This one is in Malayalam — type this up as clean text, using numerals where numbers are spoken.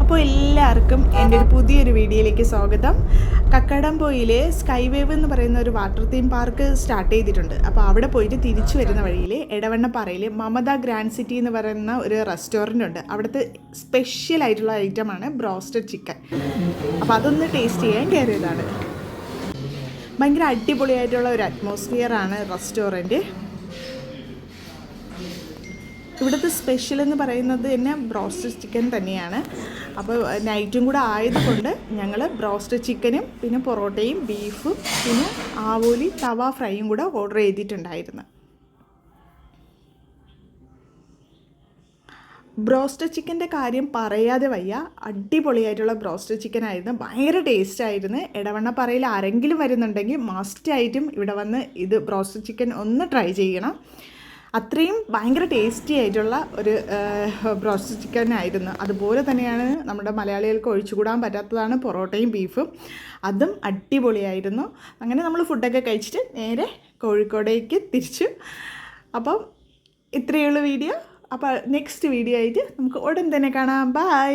അപ്പോൾ എല്ലാവർക്കും എൻ്റെ ഒരു പുതിയൊരു വീഡിയോയിലേക്ക് സ്വാഗതം. കക്കാടംപൊയിൽ സ്കൈ വേവ് എന്ന് പറയുന്ന ഒരു വാട്ടർ തീം പാർക്ക് സ്റ്റാർട്ട് ചെയ്തിട്ടുണ്ട്. അപ്പോൾ അവിടെ പോയിട്ട് തിരിച്ചു വരുന്ന വഴിയിൽ എടവണ്ണപ്പാറയിൽ മമത ഗ്രാൻഡ് സിറ്റി എന്ന് പറയുന്ന ഒരു റെസ്റ്റോറൻ്റ് ഉണ്ട്. അവിടുത്തെ സ്പെഷ്യൽ ആയിട്ടുള്ള ഐറ്റമാണ് ബ്രോസ്റ്റഡ് ചിക്കൻ. അപ്പോൾ അതൊന്ന് ടേസ്റ്റ് ചെയ്യാൻ കയറിയതാണ്. ഭയങ്കര അടിപൊളിയായിട്ടുള്ള ഒരു അറ്റ്മോസ്ഫിയറാണ് റെസ്റ്റോറൻറ്റ്. ഇവിടുത്തെ സ്പെഷ്യൽ എന്ന് പറയുന്നത് തന്നെ ബ്രോസ്റ്റഡ് ചിക്കൻ തന്നെയാണ്. അപ്പോൾ നൈറ്റും കൂടെ ആയതുകൊണ്ട് ഞങ്ങൾ ബ്രോസ്റ്റഡ് ചിക്കനും പിന്നെ പൊറോട്ടയും ബീഫും പിന്നെ ആവോലി തവ ഫ്രൈയും കൂടെ ഓർഡർ ചെയ്തിട്ടുണ്ടായിരുന്നു. ബ്രോസ്റ്റഡ് ചിക്കൻ്റെ കാര്യം പറയാതെ വയ്യ. അടിപൊളിയായിട്ടുള്ള ബ്രോസ്റ്റഡ് ചിക്കൻ ആയിരുന്നു. ഭയങ്കര ടേസ്റ്റായിരുന്നു. എടവണ്ണപ്പാറയിൽ ആരെങ്കിലും വരുന്നുണ്ടെങ്കിൽ മസ്റ്റായിട്ടും ഇവിടെ വന്ന് ഇത് ബ്രോസ്റ്റഡ് ചിക്കൻ ഒന്ന് ട്രൈ ചെയ്യണം. അത്രയും ഭയങ്കര ടേസ്റ്റി ആയിട്ടുള്ള ഒരു ബ്രോസ്റ്റഡ് ചിക്കൻ ആയിരുന്നു. അതുപോലെ തന്നെയാണ് നമ്മുടെ മലയാളികൾക്ക് ഒഴിച്ചുകൂടാൻ പറ്റാത്തതാണ് പൊറോട്ടയും ബീഫും. അതും അടിപൊളിയായിരുന്നു. അങ്ങനെ നമ്മൾ ഫുഡൊക്കെ കഴിച്ചിട്ട് നേരെ കോഴിക്കോടേക്ക് തിരിച്ചു. അപ്പം ഇത്രയുള്ള വീഡിയോ. അപ്പോൾ നെക്സ്റ്റ് വീഡിയോ ആയിട്ട് നമുക്ക് ഉടൻ തന്നെ കാണാം. ബൈ.